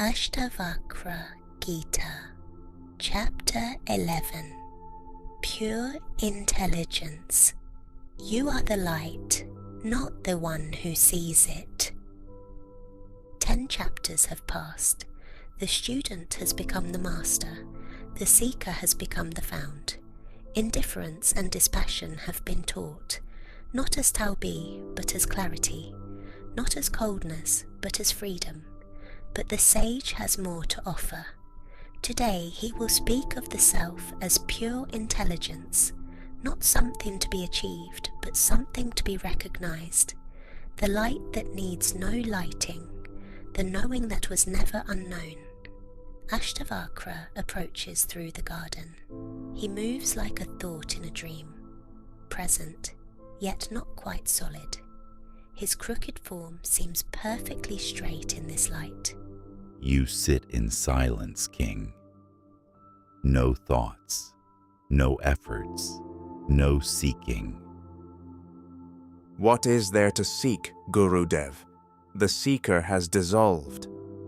Ashtavakra Gita, Chapter 11. Pure Intelligence. You are the light, not the one who sees it. 10 chapters have passed. The student has become the master. The seeker has become the found. Indifference and dispassion have been taught, not as Taubi, but as clarity, not as coldness, but as freedom. But the sage has more to offer. Today he will speak of the self as pure intelligence, not something to be achieved, but something to be recognized. The light that needs no lighting, the knowing that was never unknown. Ashtavakra approaches through the garden. He moves like a thought in a dream, present, yet not quite solid. His crooked form seems perfectly straight in this light. You sit in silence, King. No thoughts, no efforts, no seeking. What is there to seek, Gurudev? The seeker has dissolved.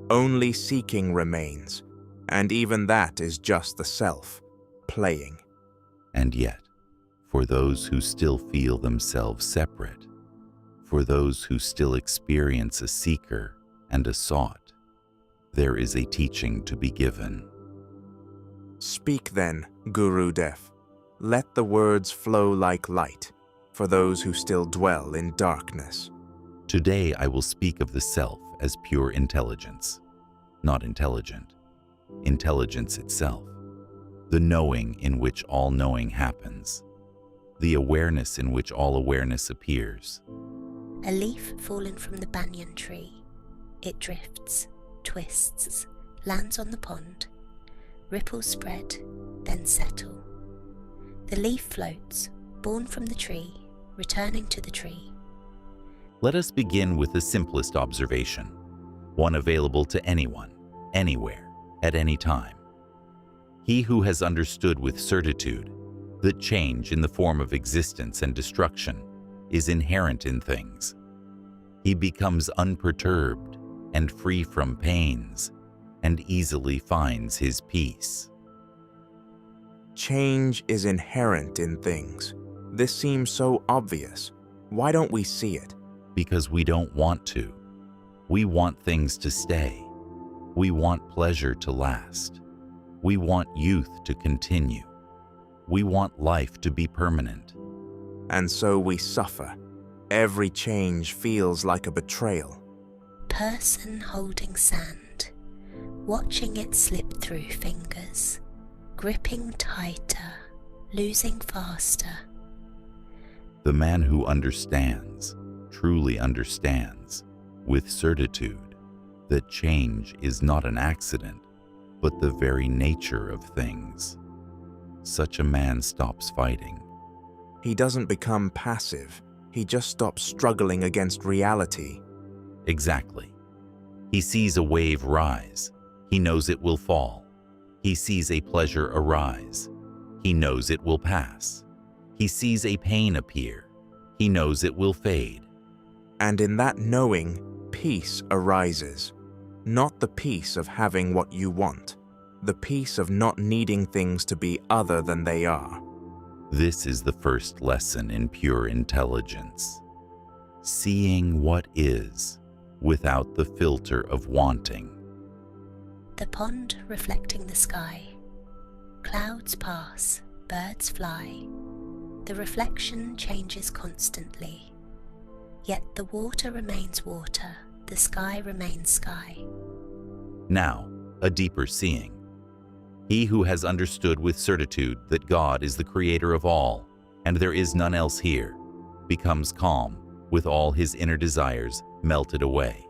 Only seeking remains, and even that is just the self, playing. And yet, for those who still feel themselves separate, for those who still experience a seeker and a sought, there is a teaching to be given. Speak then, Gurudev. Let the words flow like light for those who still dwell in darkness. Today I will speak of the self as pure intelligence, not intelligent, intelligence itself, the knowing in which all knowing happens, the awareness in which all awareness appears. A leaf fallen from the banyan tree. It drifts, twists, lands on the pond. Ripples spread, then settle. The leaf floats, born from the tree, returning to the tree. Let us begin with the simplest observation, one available to anyone, anywhere, at any time. He who has understood with certitude that change in the form of existence and destruction is inherent in things. He becomes unperturbed and free from pains, and easily finds his peace. Change is inherent in things. This seems so obvious. Why don't we see it? Because we don't want to. We want things to stay. We want pleasure to last. We want youth to continue. We want life to be permanent. And so we suffer. Every change feels like a betrayal. Person holding sand, watching it slip through fingers, gripping tighter, losing faster. The man who understands, truly understands, with certitude, that change is not an accident, but the very nature of things. Such a man stops fighting. He doesn't become passive. He just stops struggling against reality. Exactly. He sees a wave rise. He knows it will fall. He sees a pleasure arise. He knows it will pass. He sees a pain appear. He knows it will fade. And in that knowing, peace arises. Not the peace of having what you want, the peace of not needing things to be other than they are. This is the first lesson in pure intelligence. Seeing what is, without the filter of wanting. The pond reflecting the sky. Clouds pass, birds fly. The reflection changes constantly. Yet the water remains water, the sky remains sky. Now, a deeper seeing. He who has understood with certitude that God is the creator of all, and there is none else here, becomes calm, with all his inner desires melted away.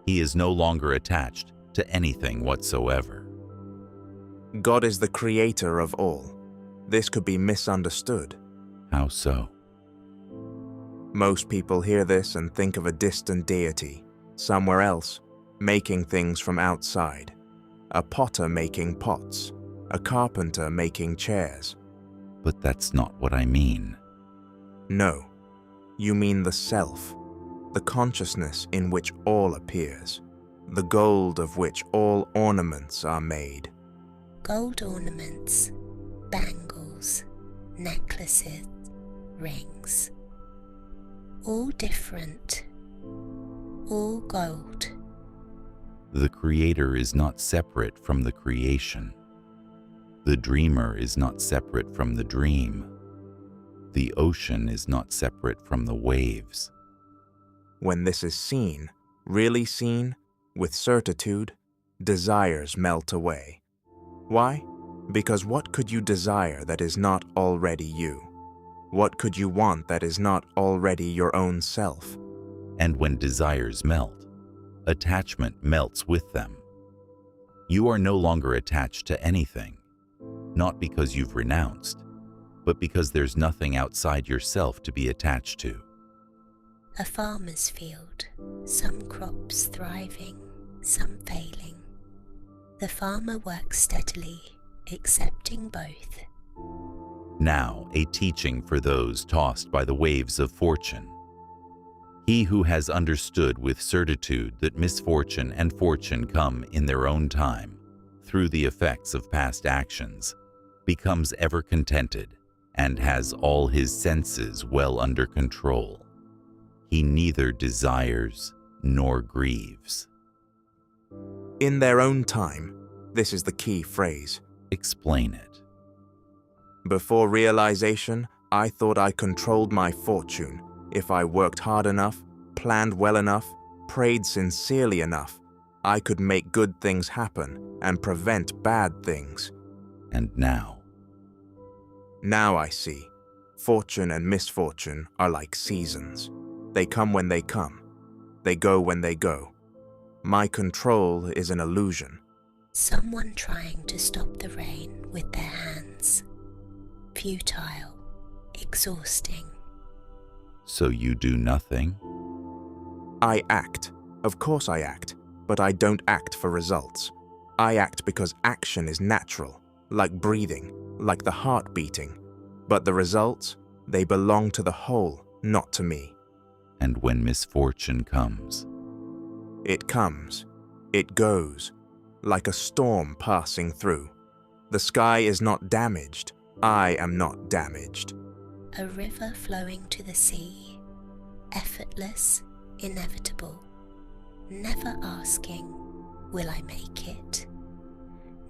He is no longer attached to anything whatsoever. God is the creator of all. This could be misunderstood. How so? Most people hear this and think of a distant deity, somewhere else, making things from outside. A potter making pots, a carpenter making chairs. But that's not what I mean. No, you mean the self, the consciousness in which all appears. the gold of which all ornaments are made. Gold ornaments, bangles, necklaces, rings. All different, all gold. The creator is not separate from the creation. The dreamer is not separate from the dream. The ocean is not separate from the waves. When this is seen, really seen, with certitude, desires melt away. Why? Because what could you desire that is not already you? What could you want that is not already your own self? And when desires melt, attachment melts with them. You are no longer attached to anything, not because you've renounced, but because there's nothing outside yourself to be attached to. A farmer's field, some crops thriving, some failing. The farmer works steadily, accepting both. Now, a teaching for those tossed by the waves of fortune. He who has understood with certitude that misfortune and fortune come in their own time, through the effects of past actions, becomes ever contented and has all his senses well under control. He neither desires nor grieves. In their own time, this is the key phrase. Explain it. Before realization, I thought I controlled my fortune. If I worked hard enough, planned well enough, prayed sincerely enough, I could make good things happen and prevent bad things. And now? Now I see, fortune and misfortune are like seasons. They come when they come. They go when they go. My control is an illusion. Someone trying to stop the rain with their hands. Futile, exhausting. So you do nothing? I act. Of course I act, but I don't act for results. I act because action is natural, like breathing, like the heart beating. But the results, they belong to the whole, not to me. And when misfortune comes? It comes. It goes. Like a storm passing through. The sky is not damaged. I am not damaged. A river flowing to the sea, effortless, inevitable, never asking, will I make it?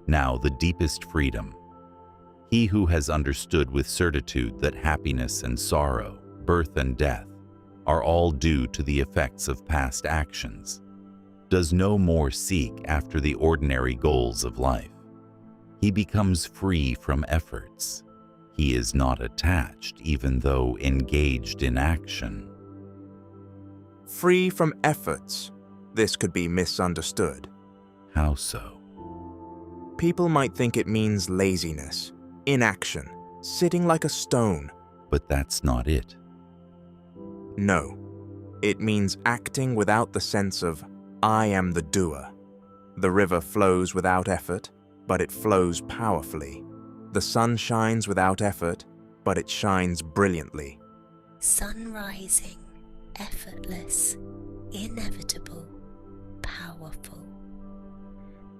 Now the deepest freedom. He who has understood with certitude that happiness and sorrow, birth and death, are all due to the effects of past actions, does no more seek after the ordinary goals of life. He becomes free from efforts. He is not attached even though engaged in action. Free from efforts. This could be misunderstood. How so? People might think it means laziness, inaction, sitting like a stone. But that's not it. No, it means acting without the sense of, I am the doer. The river flows without effort, but it flows powerfully. The sun shines without effort, but it shines brilliantly. Sun rising, effortless, inevitable, powerful.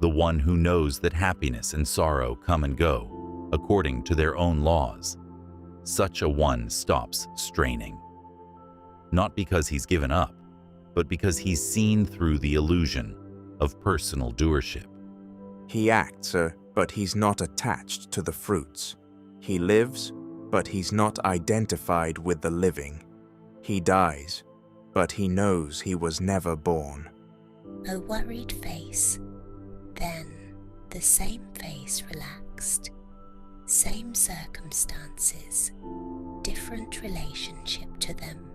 The one who knows that happiness and sorrow come and go, according to their own laws. Such a one stops straining. Not because he's given up, but because he's seen through the illusion of personal doership. He acts, but he's not attached to the fruits. He lives, but he's not identified with the living. He dies, but he knows he was never born. A worried face, then the same face relaxed. Same circumstances, different relationship to them.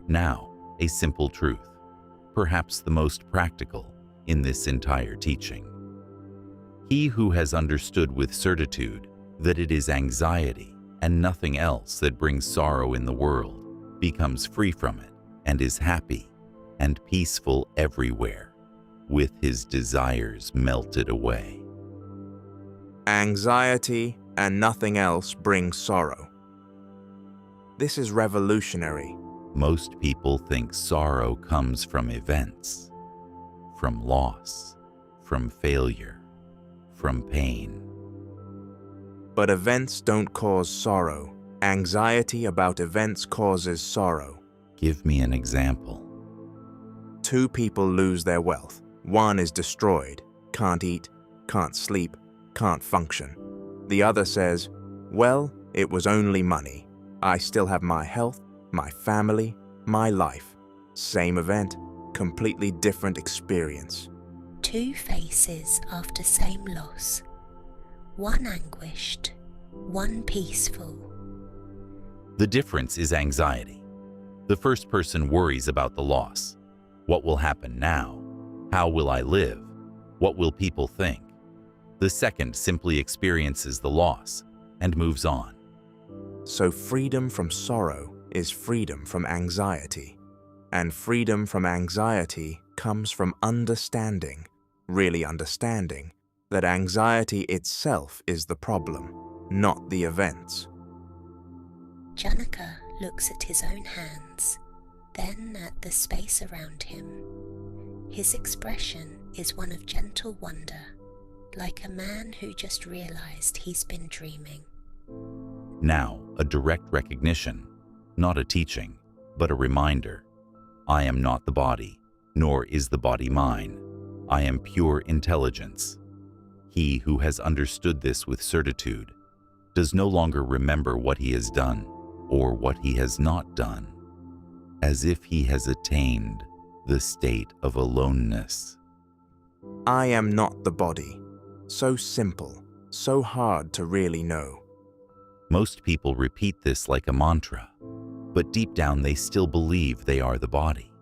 Now, a simple truth, perhaps the most practical in this entire teaching. He who has understood with certitude that it is anxiety and nothing else that brings sorrow in the world becomes free from it and is happy and peaceful everywhere, with his desires melted away. Anxiety and nothing else brings sorrow. This is revolutionary. Most people think sorrow comes from events, from loss, from failure, from pain. But events don't cause sorrow. Anxiety about events causes sorrow. Give me an example. 2 people lose their wealth. One is destroyed, can't eat, can't sleep, can't function. The other says, well, it was only money. I still have my health, my family, my life. Same event, completely different experience. 2 faces after same loss. One anguished, one peaceful. The difference is anxiety. The first person worries about the loss. What will happen now? How will I live? What will people think? The second simply experiences the loss and moves on. So freedom from sorrow is freedom from anxiety. And freedom from anxiety comes from understanding, really understanding, that anxiety itself is the problem, not the events. Janaka looks at his own hands, then at the space around him. His expression is one of gentle wonder, like a man who just realized he's been dreaming. Now, a direct recognition, not a teaching, but a reminder. I am not the body, nor is the body mine. I am pure intelligence. He who has understood this with certitude does no longer remember what he has done or what he has not done, as if he has attained the state of aloneness. I am not the body. So simple, so hard to really know. Most people repeat this like a mantra, but deep down they still believe they are the body.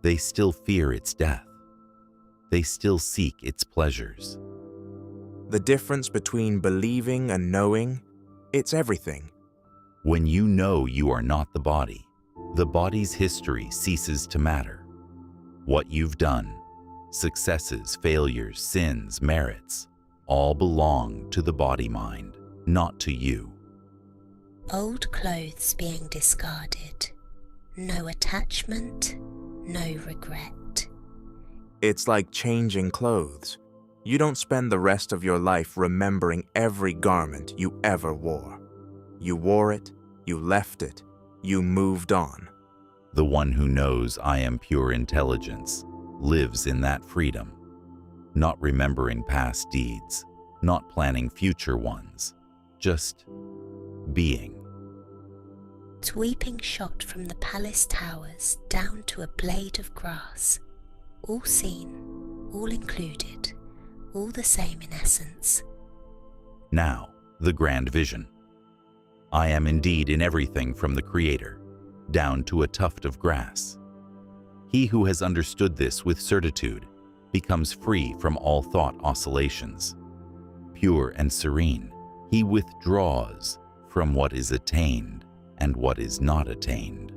They still fear its death. They still seek its pleasures. The difference between believing and knowing, it's everything. When you know you are not the body's history ceases to matter. What you've done, successes, failures, sins, merits, all belong to the body-mind, not to you. Old clothes being discarded. No attachment, no regret. It's like changing clothes. You don't spend the rest of your life remembering every garment you ever wore. You wore it, you left it, you moved on. The one who knows I am pure intelligence lives in that freedom, not remembering past deeds, not planning future ones, just being. Sweeping shot from the palace towers down to a blade of grass. All seen, all included, all the same in essence. Now, the grand vision. I am indeed in everything from the Creator, down to a tuft of grass. He who has understood this with certitude becomes free from all thought oscillations. Pure and serene, he withdraws from what is attained and what is not attained.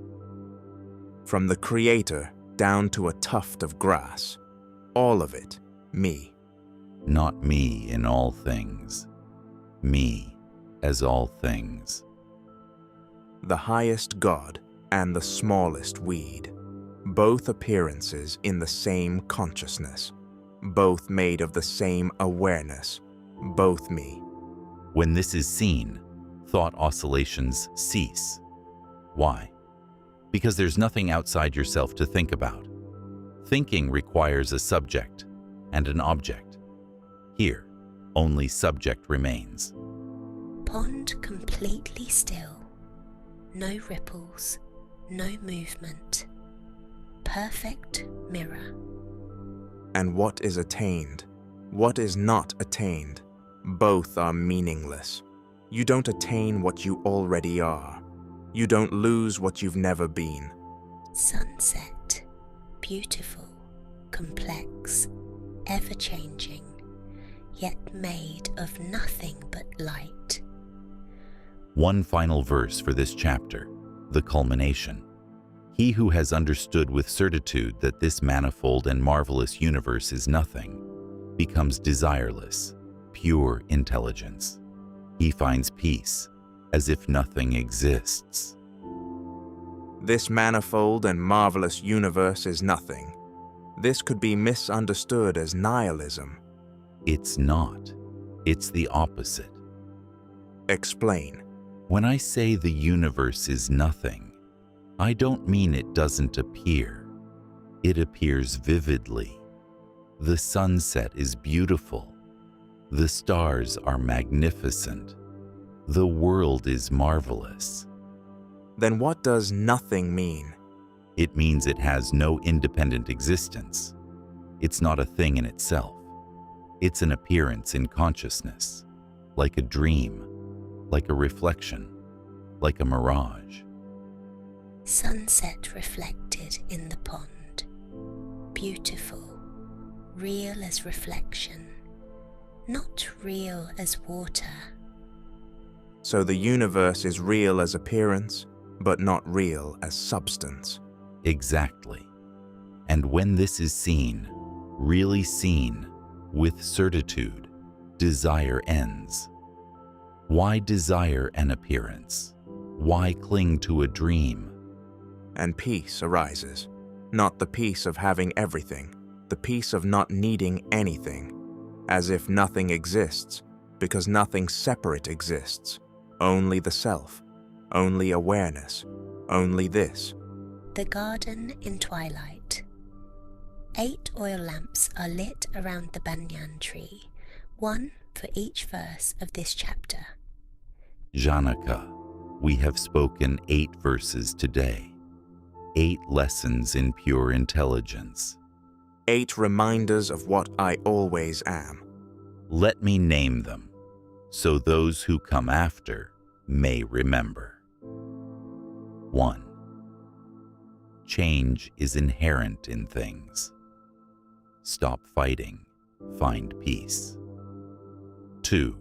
From the Creator down to a tuft of grass, all of it, me. Not me in all things, me as all things. The highest God and the smallest weed, both appearances in the same consciousness, both made of the same awareness, both me. When this is seen, thought oscillations cease. Why? Because there's nothing outside yourself to think about. Thinking requires a subject and an object. Here, only subject remains. Pond completely still. No ripples, no movement. Perfect mirror. And what is attained, what is not attained, both are meaningless. You don't attain what you already are. You don't lose what you've never been. Sunset. Beautiful, complex, ever-changing, yet made of nothing but light. One final verse for this chapter, the culmination. He who has understood with certitude that this manifold and marvelous universe is nothing, becomes desireless, pure intelligence. He finds peace, as if nothing exists. This manifold and marvelous universe is nothing. This could be misunderstood as nihilism. It's not. It's the opposite. Explain. When I say the universe is nothing, I don't mean it doesn't appear. It appears vividly. The sunset is beautiful. The stars are magnificent. The world is marvelous. Then what does nothing mean? It means it has no independent existence. It's not a thing in itself. It's an appearance in consciousness, like a dream, like a reflection, like a mirage. Sunset reflected in the pond. Beautiful, real as reflection, not real as water. So the universe is real as appearance, but not real as substance. Exactly. And when this is seen, really seen, with certitude, desire ends. Why desire an appearance? Why cling to a dream? And peace arises. Not the peace of having everything, the peace of not needing anything, as if nothing exists, because nothing separate exists. Only the self, only awareness, only this. The garden in twilight. 8 oil lamps are lit around the banyan tree, one for each verse of this chapter. Janaka, we have spoken 8 verses today, 8 lessons in pure intelligence. 8 reminders of what I always am. Let me name them, so those who come after may remember. 1. Change is inherent in things. Stop fighting, find peace. 2.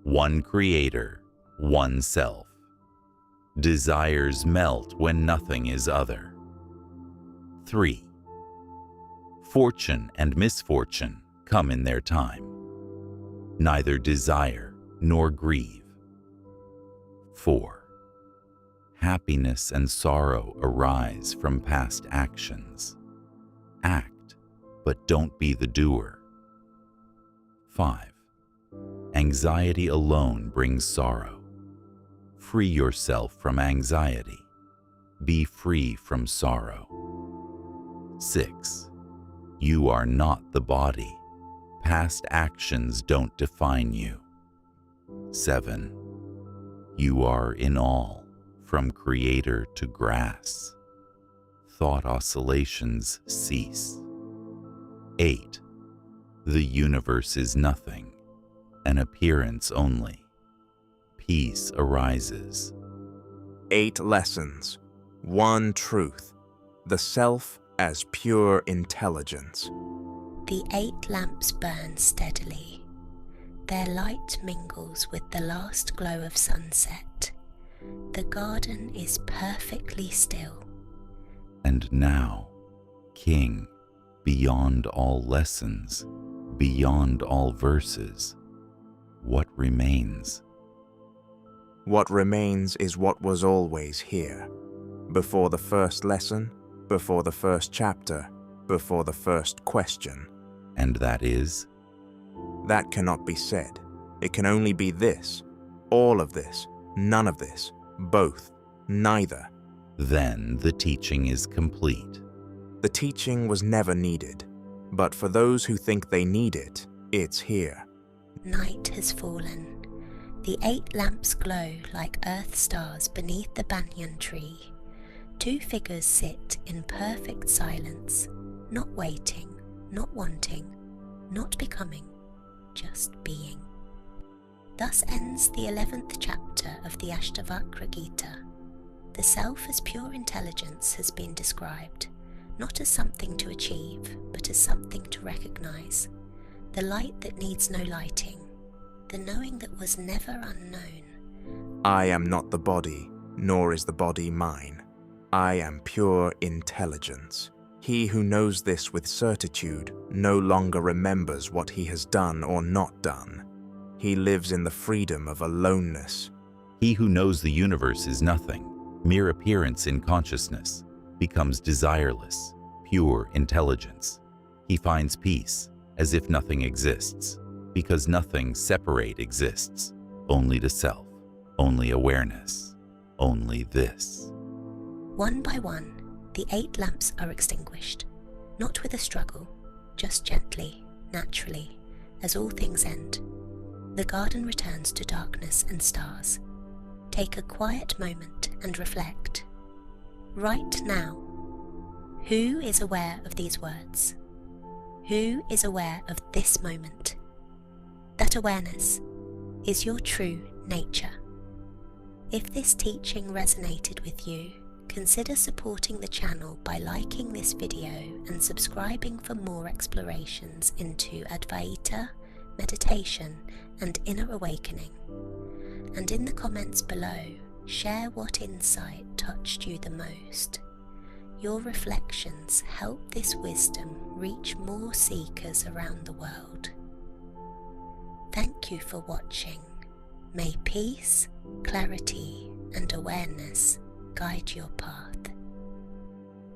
One creator, one self. Desires melt when nothing is other. 3. Fortune and misfortune come in their time. Neither desire nor grieve. 4. Happiness and sorrow arise from past actions. Act, but don't be the doer. 5. Anxiety alone brings sorrow. Free yourself from anxiety. Be free from sorrow. 6. You are not the body. Past actions don't define you. 7. You are in all, from creator to grass. Thought oscillations cease. 8. The universe is nothing, an appearance only. Peace arises. 8 lessons, 1 truth, the self as pure intelligence. The 8 lamps burn steadily. Their light mingles with the last glow of sunset. The garden is perfectly still. And now, King, beyond all lessons, beyond all verses, what remains? What remains is what was always here. Before the first lesson, before the first chapter, before the first question. And that is? That cannot be said. It can only be this, all of this, none of this, both, neither. Then the teaching is complete. The teaching was never needed, but for those who think they need it, it's here. Night has fallen. The 8 lamps glow like earth stars beneath the banyan tree. 2 figures sit in perfect silence, not waiting, not wanting, not becoming, just being. Thus ends the 11th chapter of the Ashtavakra Gita. The self as pure intelligence has been described, not as something to achieve, but as something to recognize. The light that needs no lighting, the knowing that was never unknown. I am not the body, nor is the body mine. I am pure intelligence. He who knows this with certitude no longer remembers what he has done or not done. He lives in the freedom of aloneness. He who knows the universe is nothing, mere appearance in consciousness, becomes desireless, pure intelligence. He finds peace as if nothing exists, because nothing separate exists, only the self, only awareness, only this. One by one, the 8 lamps are extinguished, not with a struggle, just gently, naturally, as all things end. The garden returns to darkness and stars. Take a quiet moment and reflect. Right now, who is aware of these words? Who is aware of this moment? That awareness is your true nature. If this teaching resonated with you, consider supporting the channel by liking this video and subscribing for more explorations into advaita, meditation, and inner awakening. And in the comments below, share what insight touched you the most. Your reflections help this wisdom reach more seekers around the world. Thank you for watching. May peace, clarity, and awareness guide your path.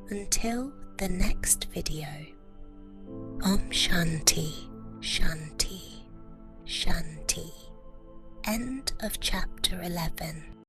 Until the next video, Om Shanti, Shanti, Shanti. End of chapter 11.